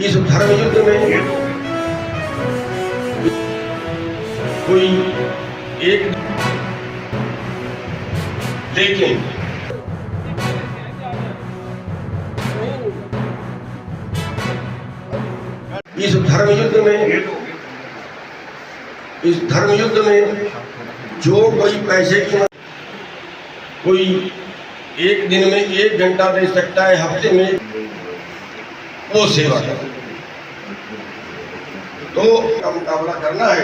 इस धर्म युद्ध में कोई एक, लेकिन इस धर्म युद्ध में जो कोई पैसे की, कोई एक दिन में 1 घंटा दे सकता है, हफ्ते में, वो सेवा करो। तो का मुकाबला करना है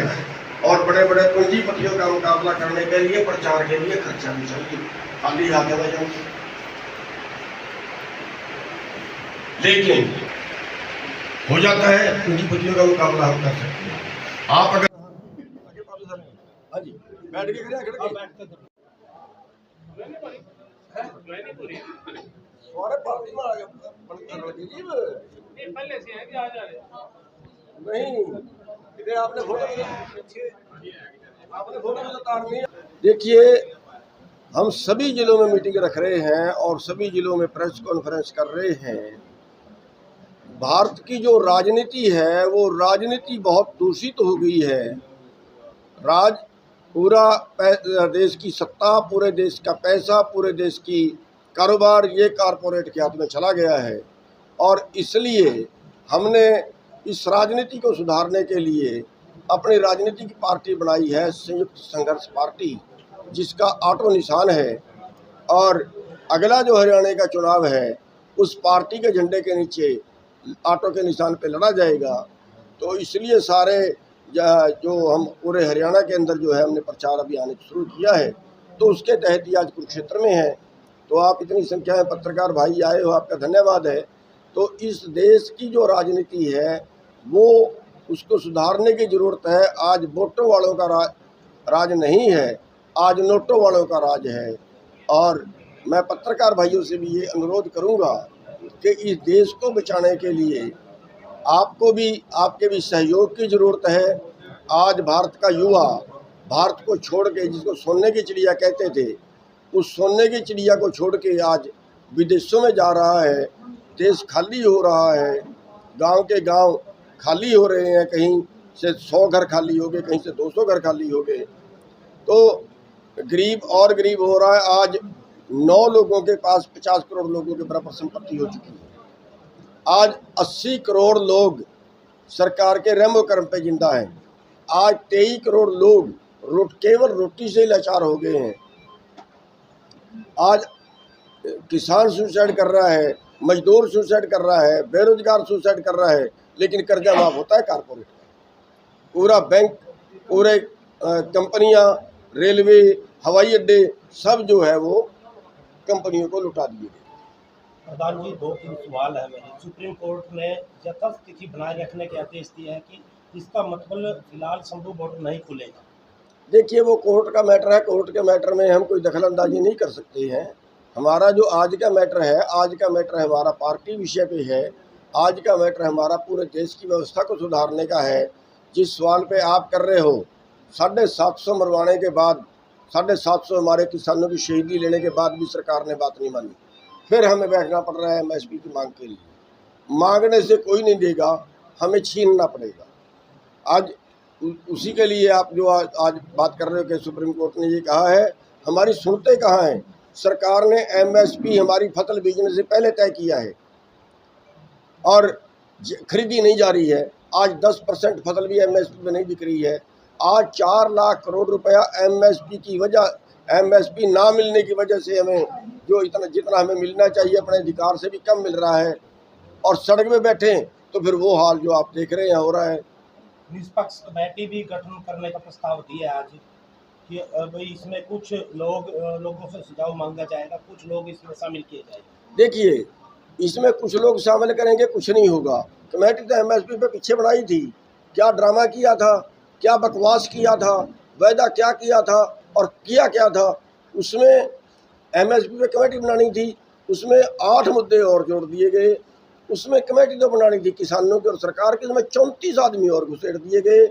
और बड़े बड़े पूंजीपतियों का मुकाबला करने के लिए प्रचार के लिए खर्चा भी चाहिए, खाली हाथ में जाओ। लेकिन हो जाता है पूंजीपतियों का मुकाबला हम कर सकते हैं। आप अगर हाँ जी बैठ के करें, नहीं आपने फोटो उतारनी है। देखिए, हम सभी जिलों में मीटिंग रख रहे हैं और सभी जिलों में प्रेस कॉन्फ्रेंस कर रहे हैं। भारत की जो राजनीति है वो राजनीति बहुत दूषित हो गई है। पूरा देश की सत्ता, पूरे देश का पैसा, पूरे देश की कारोबार ये कारपोरेट के हाथ में चला गया है। और इसलिए हमने इस राजनीति को सुधारने के लिए अपनी राजनीतिक पार्टी बनाई है, संयुक्त संघर्ष पार्टी, जिसका ऑटो निशान है। और अगला जो हरियाणा का चुनाव है उस पार्टी के झंडे के नीचे ऑटो के निशान पे लड़ा जाएगा। तो इसलिए सारे जो हम पूरे हरियाणा के अंदर जो है हमने प्रचार अभियान शुरू किया है, तो उसके तहत ही आज कुरुक्षेत्र में है। तो आप इतनी संख्या में पत्रकार भाई आए हो, आपका धन्यवाद है। तो इस देश की जो राजनीति है वो उसको सुधारने की ज़रूरत है। आज वोटों वालों का राज नहीं है, आज नोटों वालों का राज है। और मैं पत्रकार भाइयों से भी ये अनुरोध करूँगा कि इस देश को बचाने के लिए आपको भी, आपके भी सहयोग की ज़रूरत है। आज भारत का युवा भारत को छोड़ के, जिसको सोने की चिड़िया कहते थे, उस सोने की चिड़िया को छोड़ के आज विदेशों में जा रहा है। देश खाली हो रहा है, गांव के गांव खाली हो रहे हैं, कहीं से 100 घर खाली हो गए, कहीं से 200 घर खाली हो गए। तो गरीब और गरीब हो रहा है। आज 9 लोगों के पास 50 करोड़ लोगों के बराबर संपत्ति हो चुकी है। आज 80 करोड़ लोग सरकार के रहमो करम पे जिंदा हैं। आज 23 करोड़ लोग केवल रोटी से लाचार हो गए हैं। आज किसान सुसाइड कर रहा है, मजदूर सुसाइड कर रहा है, बेरोजगार सुसाइड कर रहा है, लेकिन कर्जा माफ होता है कारपोरेट का। पूरा बैंक, पूरे कंपनियां, रेलवे, हवाई अड्डे सब जो है वो कंपनियों को लुटा दिए गए। प्रधान जी, 2-3 सवाल है मेरे। सुप्रीम कोर्ट ने यथास्थ तिथि बनाए रखने के आदेश दिए हैं कि इसका मतलब फिलहाल संभव बॉर्डर नहीं खुलेगा। देखिए, वो कोर्ट का मैटर है, कोर्ट के मैटर में हम कोई दखलंदाजी नहीं कर सकते हैं। हमारा जो आज का मैटर है, आज का मैटर हमारा पार्टी विषय पे है। आज का मैटर हमारा पूरे देश की व्यवस्था को सुधारने का है। जिस सवाल पे आप कर रहे हो, 750 मरवाने के बाद, 750 हमारे किसानों की शहीदी लेने के बाद भी सरकार ने बात नहीं मानी। फिर हमें बैठना पड़ रहा है MSP की मांग के लिए। मांगने से कोई नहीं देगा, हमें छीनना पड़ेगा। आज उसी के लिए आप जो आज बात कर रहे हो कि सुप्रीम कोर्ट ने ये कहा है, हमारी सुनते कहाँ हैं। सरकार ने MSP हमारी फसल बीजने से पहले तय किया है और खरीदी नहीं जा रही है। आज 10% फसल भी MSP में नहीं बिक रही है। आज 4 लाख करोड़ रुपया MSP की वजह, MSP ना मिलने की वजह से हमें जो जितना हमें मिलना चाहिए अपने अधिकार से भी कम मिल रहा है। और सड़क में बैठे तो फिर वो हाल जो आप देख रहे हैं हो रहा है। निष्पक्ष कमेटी भी गठन करने का प्रस्ताव दिया है आज कि भाई इसमें कुछ लोगों से सुझाव मांगा जाएगा, कुछ लोग इसमें शामिल किए जाएंगे। देखिए, इसमें कुछ लोग शामिल करेंगे, कुछ नहीं होगा। कमेटी तो MSP पे पीछे बनाई थी, क्या ड्रामा किया था, क्या बकवास किया था, वायदा क्या किया था और किया क्या था। उसमें MSP पे कमेटी बनानी थी, उसमें 8 मुद्दे और जोड़ दिए गए। उसमें कमेटी तो बनानी थी किसानों की और सरकार की, उसमें 34 आदमी और घुसेड़ दिए गए।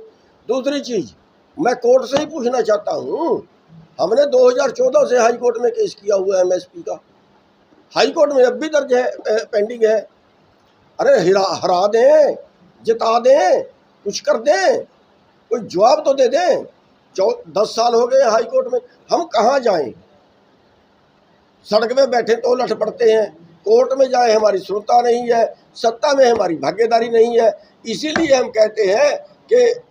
दूसरी चीज़, मैं कोर्ट से ही पूछना चाहता हूँ, हमने 2014 से हाई कोर्ट में केस किया हुआ है MSP का, हाई कोर्ट में अब भी दर्ज है, पेंडिंग है। अरे हरा दें, जिता दें, कुछ कर दें, कोई जवाब तो दे दें। 10 साल हो गए हाई कोर्ट में, हम कहाँ जाएं? सड़क में बैठे तो लठ पड़ते हैं, कोर्ट में जाए हमारी सुनता नहीं है, सत्ता में हमारी भागीदारी नहीं है। इसीलिए हम कहते हैं कि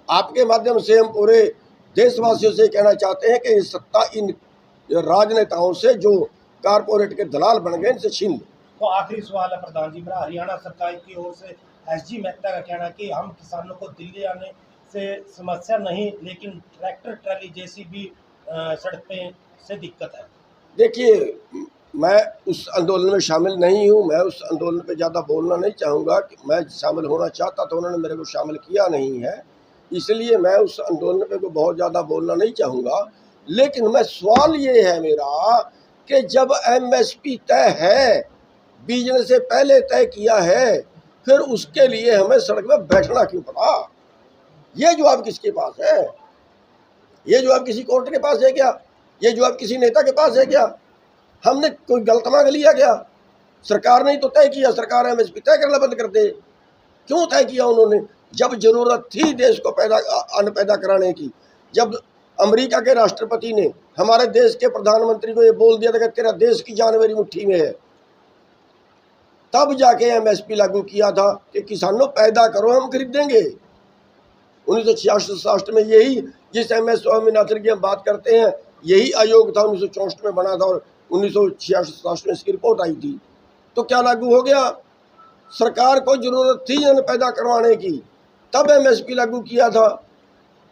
आपके माध्यम से हम पूरे देशवासियों से कहना चाहते हैं कि ये सत्ता इन राजनेताओं से जो कारपोरेट के दलाल बन गए, इनसे छीन लो। तो आखिरी सवाल है प्रधान जी मेरा, हरियाणा सरकार की ओर से एसजी मेहता का कहना है कि हम किसानों को दिल्ली आने से समस्या नहीं, लेकिन ट्रैक्टर ट्राली जेसीबी सड़क पे से दिक्कत है। देखिए, मैं उस आंदोलन में शामिल नहीं हूँ, मैं उस आंदोलन पे ज़्यादा बोलना नहीं चाहूँगा। कि मैं शामिल होना चाहता तो उन्होंने मेरे को शामिल किया नहीं है, इसलिए मैं उस आंदोलन पे को बहुत ज़्यादा बोलना नहीं चाहूँगा। लेकिन मैं सवाल ये है मेरा कि जब एमएसपी तय है, बीजने से पहले तय किया है, फिर उसके लिए हमें सड़क में बैठना क्यों पड़ा? ये जवाब किसके पास है? ये जवाब किसी कोर्ट के पास है क्या? ये जवाब किसी नेता के पास है क्या? हमने कोई गलत मांग लिया क्या? सरकार ने तो तय किया, सरकार एमएसपी तय करना बंद कर दे। क्यों तय किया उन्होंने? जब जरूरत थी देश को अन्न पैदा कराने की, जब अमेरिका के राष्ट्रपति ने हमारे देश के प्रधानमंत्री को ये बोल दिया था कि तेरा देश की जान मेरी मुट्ठी में है, तब जाके एमएसपी लागू किया था कि किसानों पैदा करो, हम खरीदेंगे। 1966 में यही, जिस एमएस स्वामीनाथन की हम बात करते हैं, यही आयोग था, 1964 में बना था और 1966 में इसकी रिपोर्ट आई थी। तो क्या लागू हो गया? सरकार को जरूरत थी अन्न पैदा करवाने की, तब एमएसपी लागू किया था।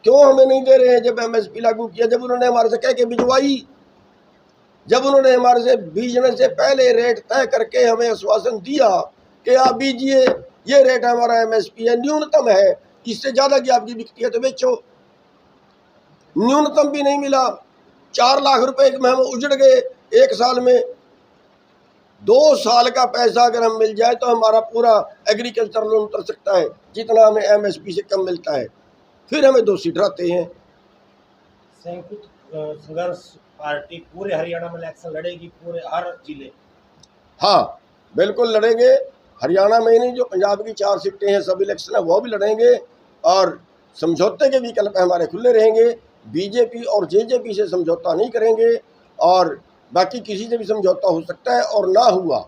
क्यों हमें नहीं दे रहे हैं जब एमएसपी लागू किया? जब उन्होंने हमारे से कह के भिजवाई, जब उन्होंने हमारे से बीजने से पहले रेट तय करके हमें आश्वासन दिया कि आप बीजिए, ये रेट हमारा एमएसपी है, न्यूनतम है, इससे ज़्यादा की आपकी बिकती है तो बेचो। न्यूनतम भी नहीं मिला, 4 लाख रुपए में हम उजड़ गए एक साल में। 2 साल का पैसा अगर हम मिल जाए तो हमारा पूरा एग्रीकल्चर लोन उतर सकता है, जितना हमें एमएसपी से कम मिलता है। फिर हमें दोषी ठहराते हैं। संयुक्त संघर्ष पार्टी पूरे हरियाणा में इलेक्शन लड़ेगी, पूरे हर जिले? हाँ, बिल्कुल लड़ेंगे। हरियाणा में ही नहीं, जो पंजाब की 4 सीटें हैं, सब इलेक्शन है वो भी लड़ेंगे। और समझौते के विकल्प हमारे खुले रहेंगे। बीजेपी और जेजेपी से समझौता नहीं करेंगे, और बाकी किसी से भी समझौता हो सकता है, और ना हुआ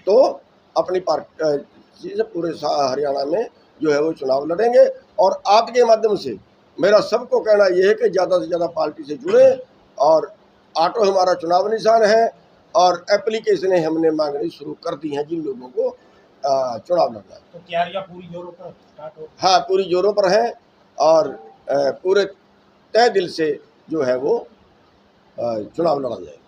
तो अपनी पार्टी से पूरे हरियाणा में जो है वो चुनाव लड़ेंगे। और आपके माध्यम से मेरा सबको कहना यह है कि ज़्यादा से ज़्यादा पार्टी से जुड़े, और ऑटो हमारा चुनाव निशान है, और एप्लीकेशनें हमने मांगनी शुरू कर दी हैं जिन लोगों को चुनाव लड़ना है। तो तैयारियां पूरी जोरों पर स्टार्ट हो? हाँ, पूरी जोरों पर हैं, और पूरे तय दिल से जो है वो चुनाव लड़ा जाएगा।